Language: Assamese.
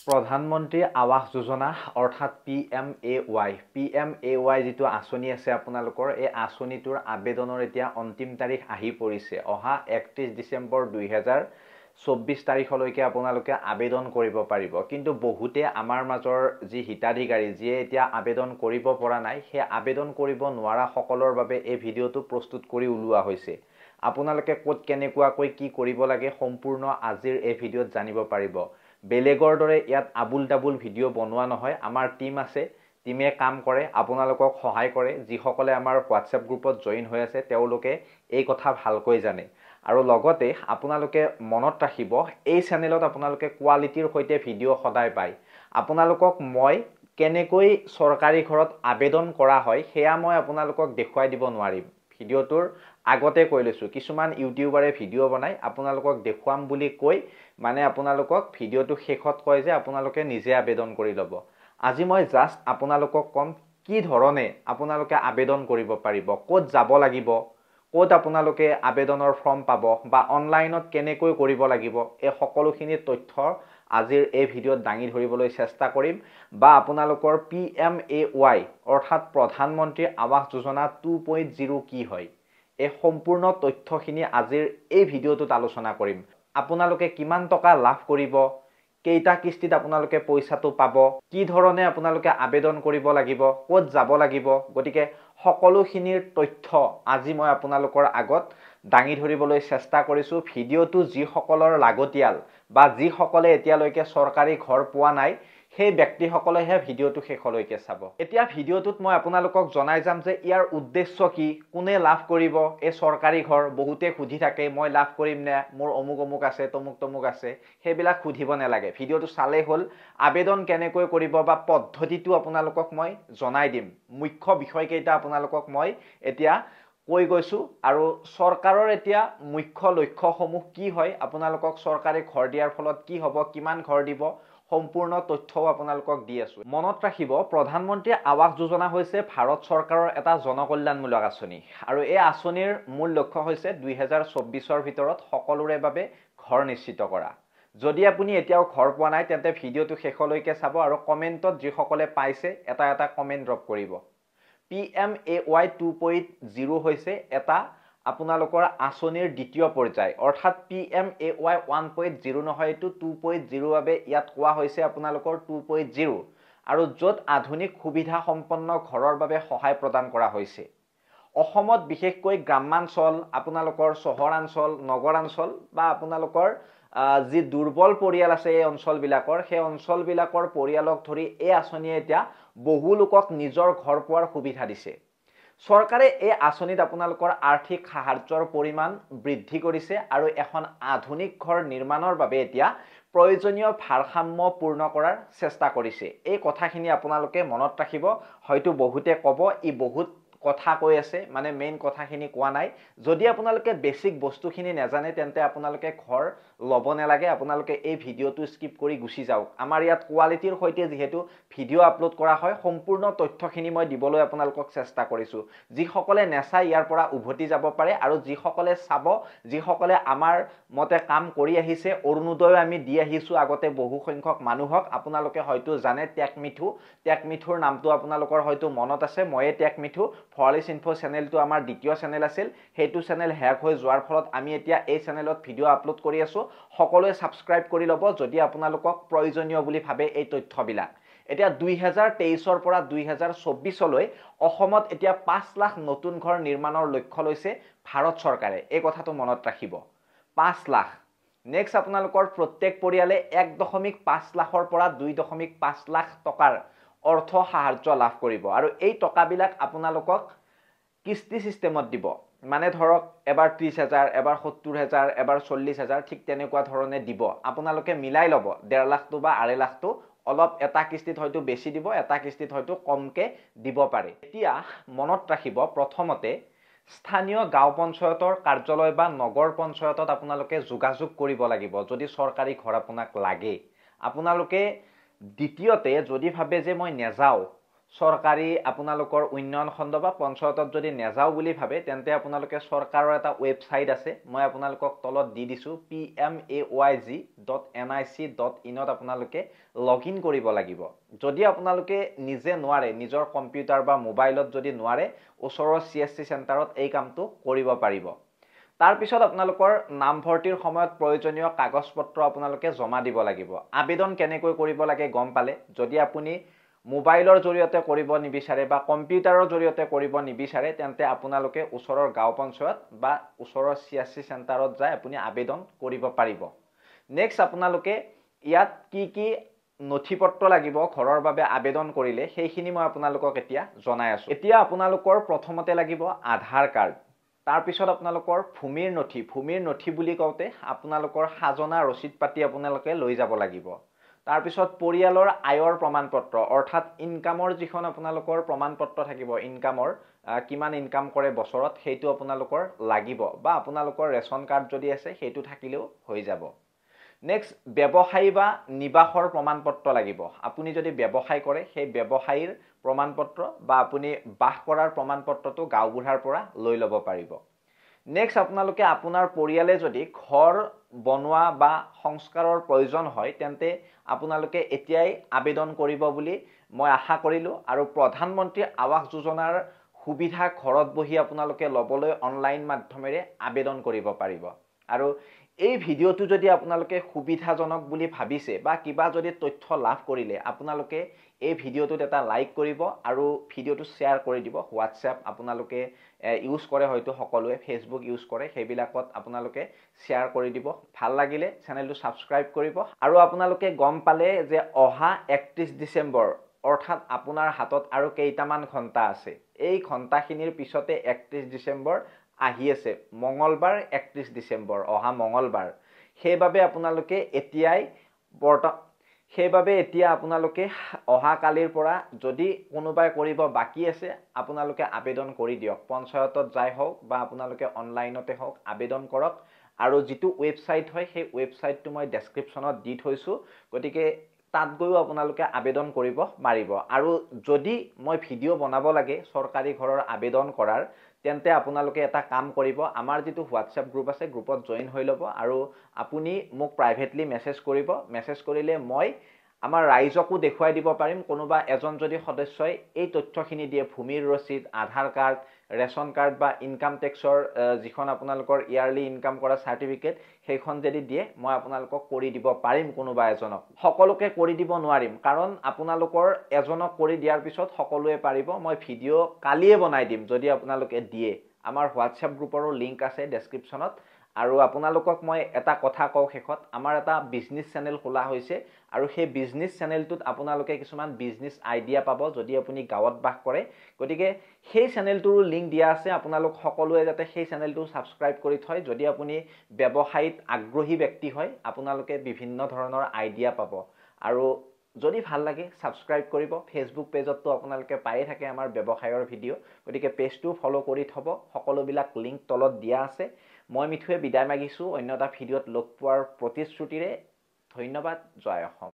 প্ৰধানমন্ত্ৰী আৱাস যোজনা অৰ্থাৎ PMAY যিটো আঁচনি আছে আপোনালোকৰ এই আঁচনিটোৰ আবেদনৰ এতিয়া অন্তিম তাৰিখ আহি পৰিছে অহা 31 ডিসেম্বৰ 2024 তাৰিখলৈকে আপোনালোকে আবেদন কৰিব পাৰিব কিন্তু বহুতে আমাৰ মাজৰ যি হিতাধিকাৰী যিয়ে এতিয়া আবেদন কৰিব পৰা নাই সেই আবেদন কৰিব নোৱাৰা সকলৰ বাবে এই ভিডিঅটো প্ৰস্তুত কৰি উলিওৱা হৈছে আপোনালোকে ক'ত কেনেকুৱাকৈ কি কৰিব লাগে সম্পূৰ্ণ আজিৰ এই ভিডিঅত জানিব পাৰিব বেলেগৰ দৰে ইয়াত আবুল ডাবুল ভিডিঅ বনোৱা নহয় আমাৰ টিম আছে টিমে কাম কৰে আপোনালোকক সহায় কৰে যিসকলে আমাৰ হোৱাটসঅ্যাপ গ্ৰুপত জয়েন হৈ আছে তেওঁলোকে এই কথা ভালকৈ জানে আৰু লগতে আপোনালোকে মনত ৰাখিব এই চেনেলত আপোনালোকে কোৱালিটিৰ সৈতে ভিডিঅ সদায় পায় আপোনালোকক মই কেনেকৈ চৰকাৰী ঘৰত আবেদন কৰা হয় হেয়া মই আপোনালোকক দেখুৱাই দিব নোৱাৰিম ভিডিঅটোৰ আগতে কৈ লৈছো কিছুমান ইউটিউবাৰে ভিডিঅ বনাই আপোনালোকক দেখুৱাম বুলি কৈ মানে আপোনালোকক ভিডিঅটো শেষত কয় যে আপোনালোকে নিজে আবেদন কৰি লব আজি মই জাস্ট আপোনালোকক কম কি ধৰণে আপোনালোকে আবেদন কৰিব পাৰিব ক'ত যাব লাগিব ক'ত আপোনালোকে আবেদনৰ ফৰ্ম পাব বা অনলাইনত কেনেকৈ কৰিব লাগিব এই সকলোখিনি তথ্য আজিৰ এই ভিডিঅত দাঙি ধৰিবলৈ চেষ্টা কৰিম বা আপোনালোকৰ PMAY অৰ্থাৎ প্ৰধানমন্ত্ৰী আৱাস যোজনা 2.0 কি হয় এই সম্পূৰ্ণ তথ্যখিনি আজিৰ এই ভিডিঅটোত আলোচনা কৰিম আপোনালোকে কিমান টকা লাভ কৰিব কেইটা কিস্তিত আপোনালোকে পইচাটো পাব কি ধৰণে আপোনালোকে আবেদন কৰিব লাগিব ক'ত যাব লাগিব গতিকে সকলোখিনিৰ তথ্য আজি মই আপোনালোকৰ আগত দাঙি ধৰিবলৈ চেষ্টা কৰিছো ভিডিঅটো যি সকলৰ লাগতিয়াল বা যি সকলে এতিয়ালৈকে চৰকাৰী ঘৰ পোৱা নাই সেই ব্যক্তিসকলেহে ভিডিঅটো শেষলৈকে চাব এতিয়া ভিডিঅটোত মই আপোনালোকক জনাই যাম যে ইয়াৰ উদ্দেশ্য কি কোনে লাভ কৰিব এই চৰকাৰী ঘৰ বহুতে খুধি থাকে মই লাভ কৰিম নে মোৰ অমুক আছে তমুক আছে হেবিলাক খুধিব নালাগে ভিডিঅটো চালে হল আবেদন কেনেকৈ কৰিব বা পদ্ধতিটো আপোনালোকক মই জনাই দিম মুখ্য বিষয় কেইটা আপোনালোকক মই এতিয়া কৈ গৈছো আৰু চৰকাৰৰ এতিয়া মুখ্য লক্ষ্যসমূহ কি হয় আপোনালোকক চৰকাৰে ঘৰ দিয়াৰ ফলত কি হ'ব কিমান ঘৰ দিব সম্পূৰ্ণ তথ্যও আপোনালোকক দি আছো মনত ৰাখিব প্ৰধানমন্ত্ৰী আৱাস যোজনা হৈছে ভাৰত চৰকাৰৰ এটা জনকল্যাণমূলক আঁচনি আৰু এই আঁচনিৰ মূল লক্ষ্য হৈছে 2024ৰ ভিতৰত সকলোৰে বাবে ঘৰ নিশ্চিত কৰা যদি আপুনি এতিয়াও ঘৰ পোৱা নাই তেন্তে ভিডিঅটো শেষলৈকে চাব আৰু কমেন্টত যিসকলে পাইছে এটা কমেন্ট ড্ৰপ কৰিব PMAY 2.0 হৈছে এটা আপোনালোকৰ আঁচনিৰ দ্বিতীয় পৰ্যায় অৰ্থাৎ PMAY 1.0 নহয় এটো 2.0 বাবে ইয়াত কোৱা হৈছে আপোনালোকৰ 2.0 আৰু যত আধুনিক সুবিধা সম্পন্ন ঘৰৰ বাবে সহায় প্ৰদান কৰা হৈছে অসমত বিশেষকৈ গ্ৰামাঞ্চল আপোনালোকৰ চহৰাঞ্চল নগৰাঞ্চল বা আপোনালোকৰ যি দুৰ্বল পৰিয়াল আছে এই অঞ্চলবিলাকৰ সেই অঞ্চলবিলাকৰ পৰিয়ালক ধৰি এই আঁচনিয়ে এতিয়া বহু লোকক নিজৰ ঘৰ পোৱাৰ সুবিধা দিছে চৰকাৰে এই আঁচনিত আপোনালোকৰ আৰ্থিক সাহায্যৰ পৰিমাণ বৃদ্ধি কৰিছে আৰু এখন আধুনিক ঘৰ নিৰ্মাণৰ বাবে এতিয়া প্ৰয়োজনীয় ভাৰসাম্য পূৰ্ণ কৰাৰ চেষ্টা কৰিছে এই কথাখিনি আপোনালোকে মনত ৰাখিব হয়তো বহুতে ক'ব ই বহুত কথা কৈ আছে মানে মেইন কথাখিনি কোৱা নাই যদি আপোনালোকে বেসিক বস্তুখিনি নাজানে তেন্তে আপোনালোকে ঘৰ লব নালাগে আপোনালোকে এই ভিডিঅটো স্কিপ কৰি গুছি যাওক আমাৰ ইয়াত কোৱালিটিৰ সৈতে যেহেতু ভিডিঅ আপলোড কৰা হয় সম্পূৰ্ণ তথ্যখিনি মই দিবলৈ আপোনালোকক চেষ্টা কৰিছো যিসকলে নেচাই ইয়াৰ পৰা উভতি যাব পাৰে আৰু যিসকলে চাব যিসকলে আমাৰ মতে কাম কৰি আহিছে অৰুণোদয় আমি দি আহিছো আগতে বহু সংখ্যক মানুহক আপোনালোকে হয়তো জানে টেকমিঠুৰ নামটো আপোনালোকৰ হয়তো মনত আছে ময়ে টেকমিঠু ফলিস ইনফো চেনেলটো আমাৰ দ্বিতীয় চেনেল আছিল হেতু চেনেল হ্যাক হৈ যোৱাৰ ফলত আমি এতিয়া এই চেনেলত ভিডিঅ আপলোড কৰি আছো সকলোৱে সাবস্ক্ৰাইব কৰি লব যদি আপোনালোকক প্ৰয়োজনীয় বুলি ভাবে এই তথ্যবিলাক এতিয়া 2023 পৰা 2024 লৈ অসমত এতিয়া 5 লাখ নতুন ঘৰ নিৰ্মাণৰ লক্ষ্য লৈছে ভাৰত চৰকাৰে এই কথাটো মনত ৰাখিব 5 লাখ নেক্সট আপোনালোকৰ প্ৰত্যেক পৰিয়ালে 1.5 লাখৰ পৰা 2.5 লাখ টকাৰ অৰ্থ সাহায্য লাভ কৰিব আৰু এই টকাবিলাক আপোনালোকক কিস্তি সিস্টেমত দিব মানে ধৰক এবাৰ 30,000 এবাৰ 70,000 এবাৰ 40,000 ঠিক তেনেকুৱা ধৰণে দিব আপোনালোকে মিলাই লব 1.5 লাখটো বা 2.5 লাখটো অলপ এটা কিস্তিত হয়তো বেছি দিব এটা কিস্তিত হয়তো কমকে দিব পাৰে এতিয়া মনত ৰাখিব প্ৰথমতে স্থানীয় গাঁও পঞ্চায়তৰ কাৰ্যালয় বা নগৰ পঞ্চায়তত আপোনালোকে যোগাযোগ কৰিব লাগিব যদি চৰকাৰী ঘৰ আপোনাক লাগে আপোনালোকে দ্বিতীয়তে যদি ভাবে যে মই নেযাও চৰকাৰী আপোনালোকৰ উন্নয়ন খণ্ড বা পঞ্চায়তত যদি নেযাওঁ বুলি ভাবে তেন্তে আপোনালোকে চৰকাৰৰ এটা ৱেবছাইট আছে, মই আপোনালোকক তলত দি দিছোঁ, pmayg.nic.in ত আপোনালোকে লগইন কৰিব লাগিব। যদি আপোনালোকে নিজে নোৱাৰে, নিজৰ কম্পিউটাৰ বা মোবাইলত যদি নোৱাৰে, ওচৰৰ CSC চেণ্টাৰত এই কামটো কৰিব পাৰিব। তাৰপিছত আপোনালোকৰ নামভৰ্তিৰ সময়ত প্ৰয়োজনীয় কাগজ পত্ৰ আপোনালোকে জমা দিব লাগিব। আবেদন কেনেকৈ কৰিব লাগে গম পালে। যদি আপুনি মোবাইলৰ জৰিয়তে কৰিব নিবিচাৰে বা কম্পিউটাৰৰ জৰিয়তে কৰিব নিবিচাৰে তেন্তে আপোনালোকে ওচৰৰ গাঁও পঞ্চায়ত বা ওচৰৰ CSC চেণ্টাৰত যাই আপুনি আবেদন কৰিব পাৰিব। নেক্সট আপোনালোকে ইয়াত কি নথি পত্ৰ লাগিব ঘৰৰ বাবে আবেদন কৰিলে সেইখিনি মই আপোনালোকক এতিয়া জনাই আছোঁ। এতিয়া আপোনালোকৰ প্ৰথমতে লাগিব আধাৰ কাৰ্ড, তাৰপিছত আপোনালোকৰ ভূমিৰ নথি বুলি কওঁতে আপোনালোকৰ খাজনা ৰচিদ পাতি আপোনালোকে লৈ যাব লাগিব। তাৰপিছত পৰিয়ালৰ আয়ৰ প্ৰমাণ পত্ৰ অৰ্থাৎ ইনকামৰ যিখন আপোনালোকৰ প্ৰমাণ পত্ৰ থাকিব, ইনকামৰ কিমান ইনকাম কৰে বছৰত সেইটো আপোনালোকৰ লাগিব, বা আপোনালোকৰ ৰেচন কাৰ্ড যদি আছে সেইটো থাকিলেও হৈ যাব। নেক্সট ব্যৱসায়ী বা নিবাসৰ প্ৰমাণ পত্ৰ লাগিব। আপুনি যদি ব্যৱসায় কৰে সেই ব্যৱসায়ীৰ প্ৰমাণ পত্ৰ বা আপুনি বাস কৰাৰ প্ৰমাণ পত্ৰটো গাঁওবুঢ়াৰ পৰা লৈ ল'ব পাৰিব। নেক্সট আপোনালোকে আপোনাৰ পৰিয়ালে যদি ঘৰ বনোৱা বা সংস্কাৰৰ প্ৰয়োজন হয় তেন্তে আপোনালোকে এতিয়াই আবেদন কৰিব বুলি মই আশা কৰিলোঁ। আৰু প্ৰধানমন্ত্ৰী আৱাস যোজনাৰ সুবিধা ঘৰত বহি আপোনালোকে ল'বলৈ অনলাইন মাধ্যমেৰে আবেদন কৰিব পাৰিব। আৰু এই ভিডিঅ'টো যদি আপোনালোকে সুবিধাজনক বুলি ভাবিছে বা কিবা যদি তথ্য লাভ কৰিলে আপোনালোকে এই ভিডিঅ'টোত এটা লাইক কৰিব আৰু ভিডিঅ'টো শ্বেয়াৰ কৰি দিব। হোৱাটছএপ আপোনালোকে ইউজ কৰে, হয়তো সকলোৱে ফেচবুক ইউজ কৰে, সেইবিলাকত আপোনালোকে শ্বেয়াৰ কৰি দিব। ভাল লাগিলে চেনেলটো ছাবস্ক্ৰাইব কৰিব। আৰু আপোনালোকে গম পালে যে অহা 31 ডিচেম্বৰ অৰ্থাৎ আপোনাৰ হাতত আৰু কেইটামান ঘণ্টা আছে। এই ঘণ্টাখিনিৰ পিছতে 31 ডিচেম্বৰ আহি আছে, মঙলবাৰ 31 ডিচেম্বৰ, অহা মঙলবাৰ। সেইবাবে আপোনালোকে এতিয়া আপোনালোকে অহাকালিৰ পৰা যদি কোনোবাই কৰিব বাকী আছে আপোনালোকে আবেদন কৰি দিয়ক। পঞ্চায়তত যাই হওক বা আপোনালোকে অনলাইনতে হওক আবেদন কৰক। আৰু যিটো ৱেবছাইট হয় সেই ৱেবছাইটটো মই ডেছক্ৰিপশ্যনত দি থৈছোঁ, গতিকে তাত গৈও আপোনালোকে আবেদন কৰিব পাৰিব। আৰু যদি মই ভিডিঅ' বনাব লাগে চৰকাৰী ঘৰৰ আবেদন কৰাৰ তেন্তে আপোনালোকে এটা কাম কৰিব, আমাৰ যিটো হোৱাটছএপ গ্ৰুপ আছে গ্ৰুপত জইন হৈ ল'ব আৰু আপুনি মোক প্ৰাইভেটলি মেছেজ কৰিব। মেছেজ কৰিলে মই আমাৰ ৰাইজকো দেখুৱাই দিব পাৰিম। কোনোবা এজন যদি সদস্যই এই তথ্যখিনি দিয়ে, ভূমিৰ ৰচিদ, আধাৰ কাৰ্ড, ৰেচন কাৰ্ড বা ইনকাম টেক্সৰ যিখন আপোনালোকৰ ইয়াৰলি ইনকাম কৰা চাৰ্টিফিকেট সেইখন যদি দিয়ে মই আপোনালোকক কৰি দিব পাৰিম। কোনোবা এজনক, সকলোকে কৰি দিব নোৱাৰিম, কাৰণ আপোনালোকৰ এজনক কৰি দিয়াৰ পিছত সকলোৱে পাৰিব। মই ভিডিঅ' কালিয়ে বনাই দিম যদি আপোনালোকে দিয়ে। আমাৰ হোৱাটছএপ গ্ৰুপৰো লিংক আছে ডেছক্ৰিপশ্যনত। আৰু আপোনালোকক মই এটা কথা কওঁ শেষত, আমাৰ এটা বিজনেছ চেনেল খোলা হৈছে আৰু সেই বিজনেছ চেনেলটোত আপোনালোকে কিছুমান বিজনেছ আইডিয়া পাব যদি আপুনি গাঁৱত বাস কৰে। গতিকে সেই চেনেলটোৰো লিংক দিয়া আছে, আপোনালোক সকলোৱে যাতে সেই চেনেলটো ছাবস্ক্ৰাইব কৰি থয়। যদি আপুনি ব্যৱসায়ত আগ্ৰহী ব্যক্তি হয় আপোনালোকে বিভিন্ন ধৰণৰ আইডিয়া পাব। আৰু যদি ভাল লাগে ছাবস্ক্ৰাইব কৰিব। ফেচবুক পেজতো আপোনালোকে পায়ে থাকে আমাৰ ব্যৱসায়ৰ ভিডিঅ', গতিকে পেজটো ফ'ল' কৰি থ'ব। সকলোবিলাক লিংক তলত দিয়া আছে। মই মিঠুৱে বিদায় মাগিছোঁ অন্য এটা ভিডিঅ'ত লগ পোৱাৰ প্ৰতিশ্ৰুতিৰে। ধন্যবাদ। জয় অসম।